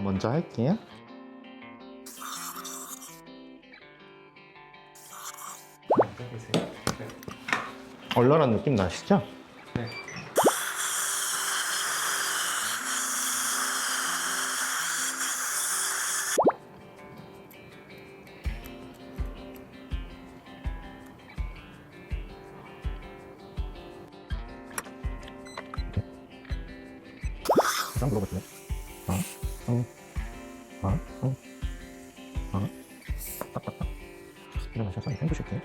먼저 할게요. 얼얼한 느낌 나시죠? 네. 그럼 물어볼게요. 일어나셔서 해보실게요.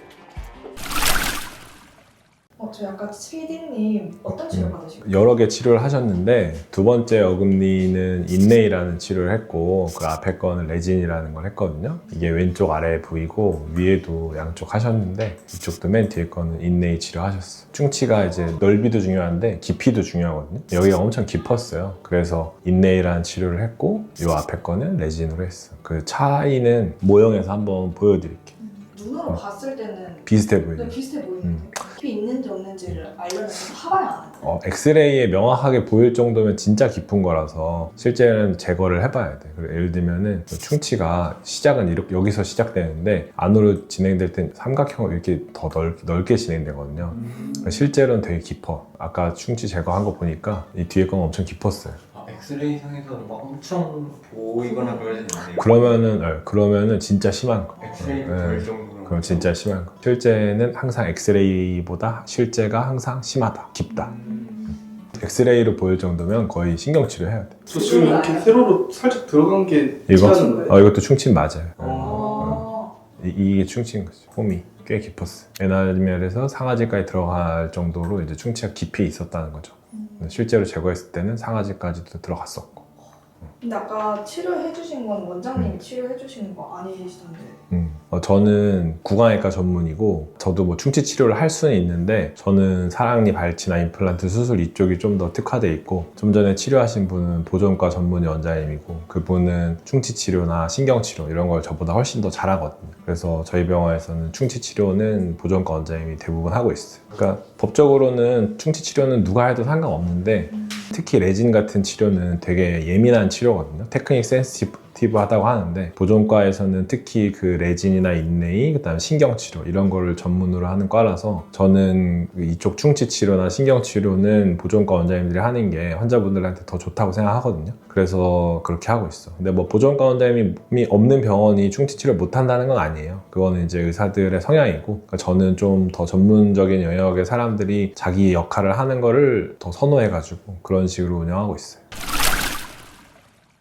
저 약간 PD님 어떤 치료 받으시고? 여러 개 치료를 하셨는데 두 번째 어금니는 인레이라는 치료를 했고 그 앞에 거는 레진이라는 걸 했거든요. 이게 왼쪽 아래 부위고 위에도 양쪽 하셨는데 이쪽도 맨 뒤에 거는 인레이 치료 하셨어요. 충치가 이제 넓이도 중요한데 깊이도 중요하거든요. 여기가 엄청 깊었어요. 그래서 인레이라는 치료를 했고 이 앞에 거는 레진으로 했어요. 그 차이는 모형에서 한번 보여드릴게요. 눈으로 봤을 때는 비슷해 보이죠? 네, 비슷해 보이는데 깊이 있는지 없는지를 알려면 타봐야 하나요? 엑스레이에 명확하게 보일 정도면 진짜 깊은 거라서 실제는 제거를 해봐야 돼. 예를 들면은 충치가 시작은 이렇게 여기서 시작되는데 안으로 진행될 땐 삼각형으로 이렇게 더 넓게 진행되거든요. 실제로는 되게 깊어. 아까 충치 제거한 거 보니까 이 뒤에 건 엄청 깊었어요. 엑스레이 상에서는 막 엄청 보이거나 그러진 않아요. 그러면은 진짜 심한 거. 엑스레이를 볼 정도로. 그럼 진짜 심한 거. 실제는 항상 엑스레이보다 실제가 항상 심하다, 깊다. 엑스레이로 보일 정도면 거의 신경치료 해야 돼. 저 지금 이렇게 세로로 살짝 들어간 게 이거? 티나는 거예요? 이것도 충치 맞아요. 어... 이게 충치인 거죠. 폼이 꽤 깊었어요. 에나멜에서 상아지까지 들어갈 정도로 이제 충치가 깊이 있었다는 거죠. 실제로 제거했을 때는 상아지까지도 들어갔었고. 근데 아까 치료해주신 건 원장님이 치료해주신 거 아니시던데. 저는 구강외과 전문이고 저도 뭐 충치 치료를 할 수는 있는데 저는 사랑니 발치나 임플란트 수술 이쪽이 좀 더 특화돼 있고 좀 전에 치료하신 분은 보존과 전문의 원장님이고 그분은 충치 치료나 신경 치료 이런 걸 저보다 훨씬 더 잘하거든요. 그래서 저희 병원에서는 충치 치료는 보존과 원장님이 대부분 하고 있어요. 그러니까 법적으로는 충치 치료는 누가 해도 상관없는데 특히 레진 같은 치료는 되게 예민한 치료거든요. 테크닉 센시티브하다고 하는데 보존과에서는 특히 그 레진이나 인레이, 그다음에 신경치료 이런 거를 전문으로 하는 과라서 저는 이쪽 충치 치료나 신경치료는 보존과 원장님들이 하는 게 환자분들한테 더 좋다고 생각하거든요. 그래서 그렇게 하고 있어. 근데 뭐 보존과 원장님이 없는 병원이 충치 치료 못 한다는 건 아니에요. 그거는 이제 의사들의 성향이고 그러니까 저는 좀 더 전문적인 영역의 사람들이 자기 역할을 하는 거를 더 선호해가지고 그런 식으로 운영하고 있어요.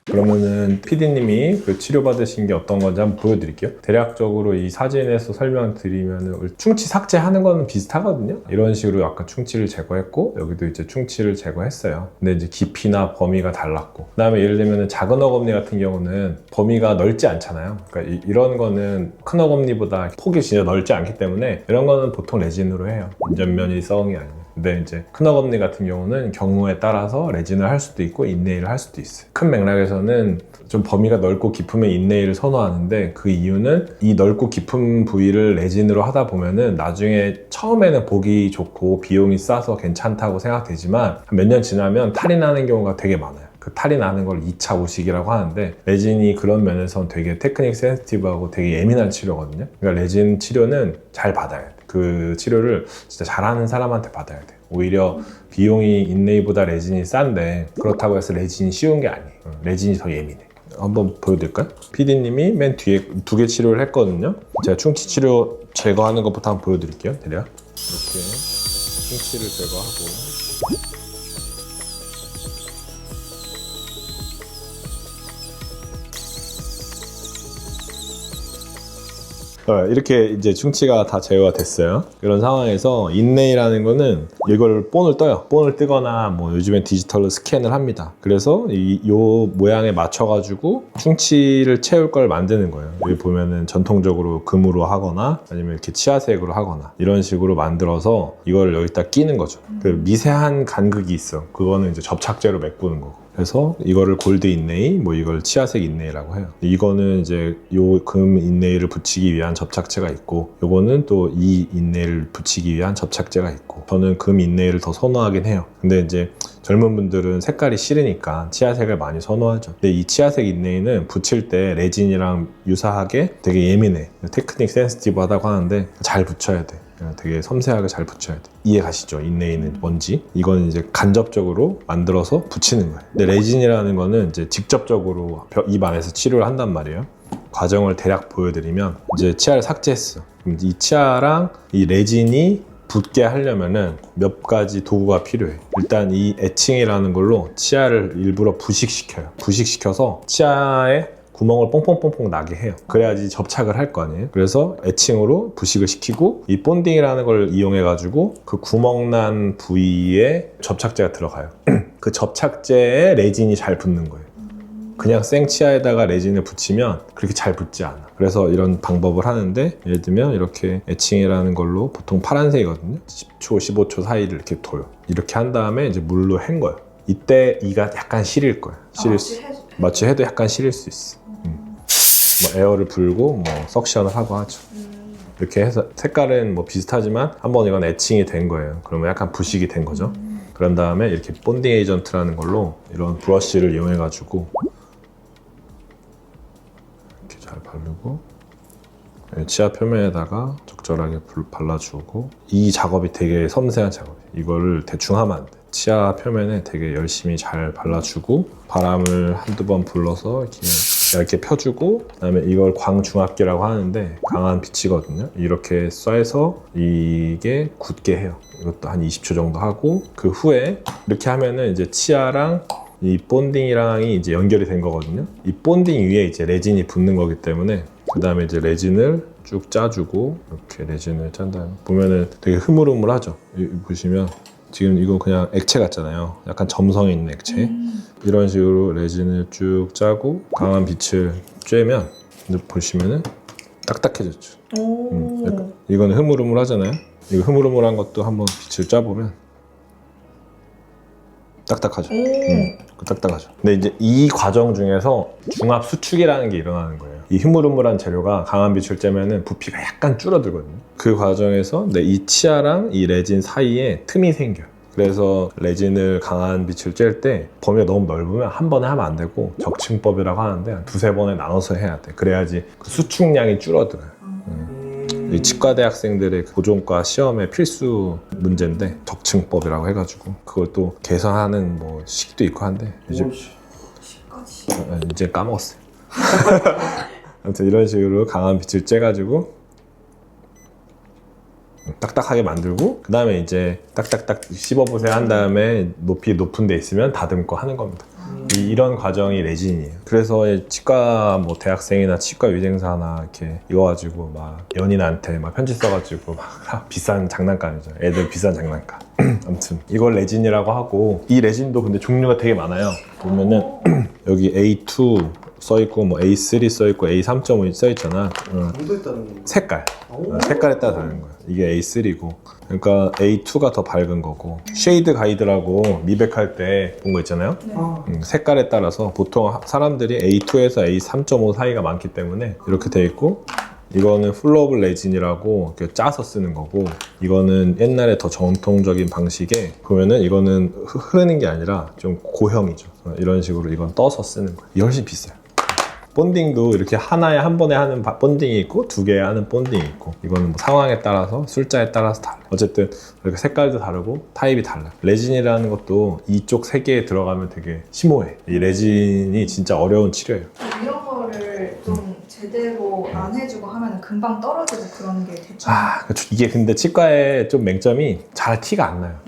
그러면은 PD님이 그 치료받으신 게 어떤 건지 한번 보여드릴게요. 대략적으로 이 사진에서 설명드리면 충치 삭제하는 거는 비슷하거든요. 이런 식으로 아까 충치를 제거했고 여기도 이제 충치를 제거했어요. 근데 이제 깊이나 범위가 달랐고 그 다음에 예를 들면 작은 어금니 같은 경우는 범위가 넓지 않잖아요. 그러니까 이런 거는 큰 어금니보다 폭이 진짜 넓지 않기 때문에 이런 거는 보통 레진으로 해요. 인전면이 썩은 게 아니에요. 근데 이제 큰 어금니 같은 경우는 경우에 따라서 레진을 할 수도 있고 인레이를 할 수도 있어요. 큰 맥락에서는 좀 범위가 넓고 깊으면 인레이를 선호하는데 그 이유는 이 넓고 깊은 부위를 레진으로 하다 보면은 나중에 처음에는 보기 좋고 비용이 싸서 괜찮다고 생각되지만 몇 년 지나면 탈이 나는 경우가 되게 많아요. 그 탈이 나는 걸 2차 우식이라고 하는데 레진이 그런 면에서는 되게 테크닉 센시티브하고 되게 예민한 치료거든요. 그러니까 레진 치료는 잘 받아야 돼. 그 치료를 진짜 잘하는 사람한테 받아야 돼. 오히려 비용이 인레이보다 레진이 싼데 그렇다고 해서 레진이 쉬운 게 아니에요. 레진이 더 예민해. 한번 보여드릴까요? PD님이 맨 뒤에 2개 치료를 했거든요. 제가 충치 치료 제거하는 것부터 한번 보여드릴게요. 대략 이렇게 충치를 제거하고 이렇게 이제 충치가 다 제거가 됐어요. 이런 상황에서 인레이라는 거는 이걸 본을 떠요. 본을 뜨거나 뭐 요즘엔 디지털로 스캔을 합니다. 그래서 요 모양에 맞춰가지고 충치를 채울 걸 만드는 거예요. 여기 보면은 전통적으로 금으로 하거나 아니면 이렇게 치아색으로 하거나 이런 식으로 만들어서 이걸 여기다 끼는 거죠. 그 미세한 간극이 있어. 그거는 이제 접착제로 메꾸는 거고. 그래서 이거를 골드 인레이, 뭐 이걸 치아색 인레이라고 해요. 이거는 이제 요 금 인레이를 붙이기 위한 접착제가 있고 요거는 또 이 인레이를 붙이기 위한 접착제가 있고 저는 금 인레이를 더 선호하긴 해요. 근데 이제 젊은 분들은 색깔이 싫으니까 치아색을 많이 선호하죠. 근데 이 치아색 인레이는 붙일 때 레진이랑 유사하게 되게 예민해. 테크닉 센시티브하다고 하는데 잘 붙여야 돼. 되게 섬세하게 잘 붙여야 돼. 이해 가시죠? 인레이는 뭔지. 이거는 이제 간접적으로 만들어서 붙이는 거예요. 근데 레진이라는 거는 이제 직접적으로 입 안에서 치료를 한단 말이에요. 과정을 대략 보여드리면 이제 치아를 삭제했어. 그럼 이 치아랑 이 레진이 붙게 하려면은 몇 가지 도구가 필요해. 일단 이 에칭이라는 걸로 치아를 일부러 부식시켜요. 부식시켜서 치아에 구멍을 뽕뽕뽕뽕 나게 해요. 그래야지 접착을 할 거 아니에요. 그래서 에칭으로 부식을 시키고 이 본딩이라는 걸 이용해 가지고 그 구멍 난 부위에 접착제가 들어가요. 그 접착제에 레진이 잘 붙는 거예요. 그냥 생치아에다가 레진을 붙이면 그렇게 잘 붙지 않아. 그래서 이런 방법을 하는데, 예를 들면 이렇게 에칭이라는 걸로 보통 파란색이거든요. 10초, 15초 사이를 이렇게 둬요. 이렇게 한 다음에 이제 물로 헹궈요. 이때 이가 약간 시릴 거예요. 마취 해도 약간 시릴 수 있어. 뭐 에어를 불고 뭐 석션을 하고 하죠. 이렇게 해서 색깔은 뭐 비슷하지만 한번 이건 에칭이 된 거예요. 그러면 약간 부식이 된 거죠. 그런 다음에 이렇게 본딩 에이전트라는 걸로 이런 브러쉬를 이용해 가지고 이렇게 잘 바르고 치아 표면에다가 적절하게 발라주고, 이 작업이 되게 섬세한 작업이에요. 이거를 대충 하면 안 돼. 치아 표면에 되게 열심히 잘 발라주고 바람을 한두 번 불러서 이렇게 얇게 펴주고, 그 다음에 이걸 광중압기라고 하는데 강한 빛이거든요. 이렇게 쏴서 이게 굳게 해요. 이것도 한 20초 정도 하고, 그 후에 이렇게 하면은 이제 치아랑 이 본딩이랑이 이제 연결이 된 거거든요. 이 본딩 위에 이제 레진이 붙는 거기 때문에 그 다음에 이제 레진을 쭉 짜주고, 이렇게 레진을 짠 다음에 보면은 되게 흐물흐물하죠. 보시면 지금 이거 그냥 액체 같잖아요. 약간 점성이 있는 액체. 이런 식으로 레진을 쭉 짜고 강한 빛을 쬐면 보시면은 딱딱해졌죠. 이거는 흐물흐물하잖아요. 이거 흐물흐물한 것도 한번 빛을 짜보면 딱딱하죠. 딱딱하죠. 근데 이제 이 과정 중에서 중압 수축이라는 게 일어나는 거예요. 이 흐물흐물한 재료가 강한 빛을 쬐면은 부피가 약간 줄어들거든요. 그 과정에서 이 치아랑 이 레진 사이에 틈이 생겨요. 그래서 레진을 강한 빛을 쬐을 때 범위가 너무 넓으면 한 번에 하면 안 되고 적층법이라고 하는데 한 두세 번에 나눠서 해야 돼. 그래야지 그 수축량이 줄어들어요. 이 치과대 학생들의 보존과 시험의 필수 문제인데, 적층법이라고 해가지고 그걸 또 개선하는 뭐 식도 있고 한데 이제 까먹었어요. 아무튼 이런 식으로 강한 빛을 쬐가지고 딱딱하게 만들고, 그 다음에 이제 딱딱딱 씹어보세요 한 다음에 높이 높은 데 있으면 다듬고 하는 겁니다. 이런 과정이 레진이에요. 그래서 치과 뭐 대학생이나 치과 위생사나 이렇게 이거 가지고 막 연인한테 막 편지 써가지고 막 비싼 장난감이죠. 애들 비싼 장난감. 아무튼 이걸 레진이라고 하고, 이 레진도 근데 종류가 되게 많아요. 보면은 여기 A2 써있고 뭐 A3 써있고 A3.5 써있잖아. 강도에 따른 색깔. 색깔에 따라 다른 거야. 이게 A3고, 그러니까 A2가 더 밝은 거고, 쉐이드 가이드라고 미백할 때 본 거 있잖아요. 색깔에 따라서 보통 사람들이 A2에서 A3.5 사이가 많기 때문에 이렇게 돼 있고, 이거는 플로블 레진이라고 이렇게 짜서 쓰는 거고, 이거는 옛날에 더 전통적인 방식에 보면은 이거는 흐르는 게 아니라 좀 고형이죠. 이런 식으로 이건 떠서 쓰는 거예요. 이게 훨씬 비싸요. 본딩도 이렇게 하나에 한 번에 하는 본딩이 있고 두 개에 하는 본딩이 있고, 이거는 뭐 상황에 따라서 술자에 따라서 달라. 어쨌든 이렇게 색깔도 다르고 타입이 달라. 레진이라는 것도 이쪽 세 개에 들어가면 되게 심오해. 이 레진이 진짜 어려운 치료예요. 이런 거를 좀 제대로 안 해주고 하면 금방 떨어지고 그런 게 대충. 이게 근데 치과에 좀 맹점이 잘 티가 안 나요.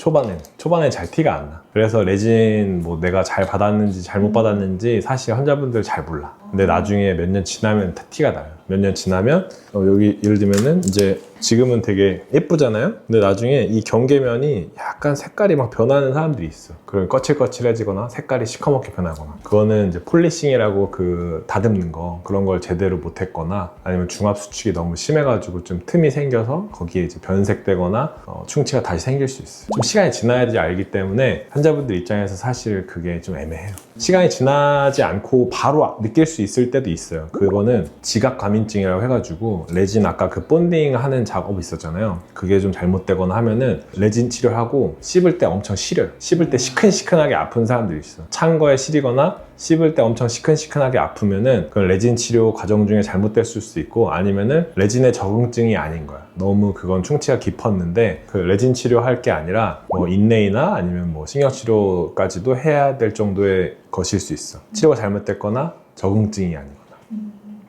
초반에 잘 티가 안 나. 그래서 레진 뭐 내가 잘 받았는지 잘못 받았는지 사실 환자분들 잘 몰라. 근데 나중에 몇 년 지나면 다 티가 나요. 몇 년 지나면 여기 예를 들면은 이제 지금은 되게 예쁘잖아요. 근데 나중에 이 경계면이 약간 색깔이 막 변하는 사람들이 있어. 그런 거칠거칠해지거나 색깔이 시커멓게 변하거나, 그거는 이제 폴리싱이라고 그 다듬는 거, 그런 걸 제대로 못했거나, 아니면 중압 수축이 너무 심해가지고 좀 틈이 생겨서 거기에 이제 변색되거나 충치가 다시 생길 수 있어. 좀 시간이 지나야지 알기 때문에 환자분들 입장에서 사실 그게 좀 애매해요. 시간이 지나지 않고 바로 느낄 수 있을 때도 있어요. 그거는 지각 과민증이라고 해가지고, 레진 아까 그 본딩 하는 작업이 있었잖아요. 그게 좀 잘못되거나 하면은 레진 치료하고 씹을 때 엄청 시려요. 씹을 때 시큰시큰하게 아픈 사람들이 있어. 찬 거에 시리거나 씹을 때 엄청 시큰시큰하게 아프면은 그건 레진 치료 과정 중에 잘못됐을 수 있고, 아니면은 레진의 적응증이 아닌 거야. 너무 그건 충치가 깊었는데 그 레진 치료할 게 아니라 뭐 인레이나 아니면 뭐 신경치료까지도 해야 될 정도의 것일 수 있어. 치료가 잘못됐거나 적응증이 아니거나.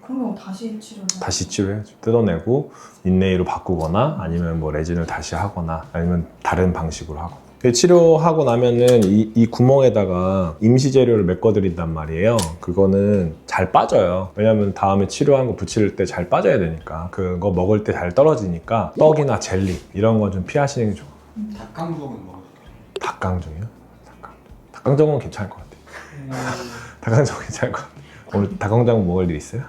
그러면 다시 치료를 다시 치료해야죠. 뜯어내고 인레이로 바꾸거나 아니면 뭐 레진을 다시 하거나 아니면 다른 방식으로 하거나. 치료하고 나면은 이 구멍에다가 임시 재료를 메꿔드린단 말이에요. 그거는 잘 빠져요. 왜냐면 다음에 치료한 거 붙일 때 잘 빠져야 되니까. 그거 먹을 때 잘 떨어지니까 떡이나 젤리 이런 거 좀 피하시는 게 좋아요. 닭강정은 먹어요. 닭강정이요? 닭강정은 괜찮을 것 같아요. 닭강정은 괜찮을 것 같아요. 오늘 닭강정 먹을 일 있어요?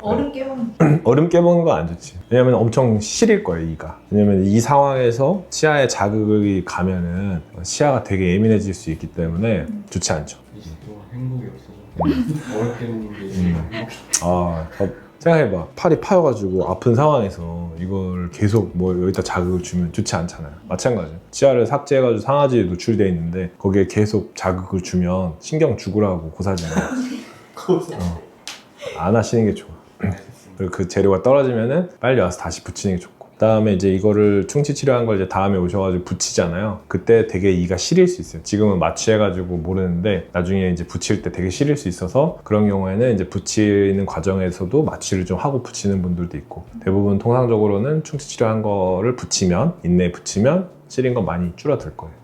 얼음 깨먹는 얼음 깨먹는 건 안 좋지. 왜냐면 엄청 시릴 거예요, 이가. 왜냐면 이 상황에서 치아에 자극이 가면은 치아가 되게 예민해질 수 있기 때문에 좋지 않죠. 20도 행복이 없어서 어렵게 먹는 게 행복. 생각해봐. 팔이 파여가지고 아픈 상황에서 이걸 계속 뭐 여기다 자극을 주면 좋지 않잖아요. 마찬가지예요. 치아를 삭제해가지고 상아지에 노출돼 있는데 거기에 계속 자극을 주면 신경 죽으라고 고사지만 안 하시는 게 좋아. 그리고 그 재료가 떨어지면은 빨리 와서 다시 붙이는 게 좋고, 그다음에 이제 이거를 충치 치료한 걸 이제 다음에 오셔가지고 붙이잖아요. 그때 되게 이가 시릴 수 있어요. 지금은 마취해가지고 모르는데 나중에 이제 붙일 때 되게 시릴 수 있어서 그런 경우에는 이제 붙이는 과정에서도 마취를 좀 하고 붙이는 분들도 있고, 대부분 통상적으로는 충치 치료한 거를 붙이면 인내에 붙이면 시린 건 많이 줄어들 거예요.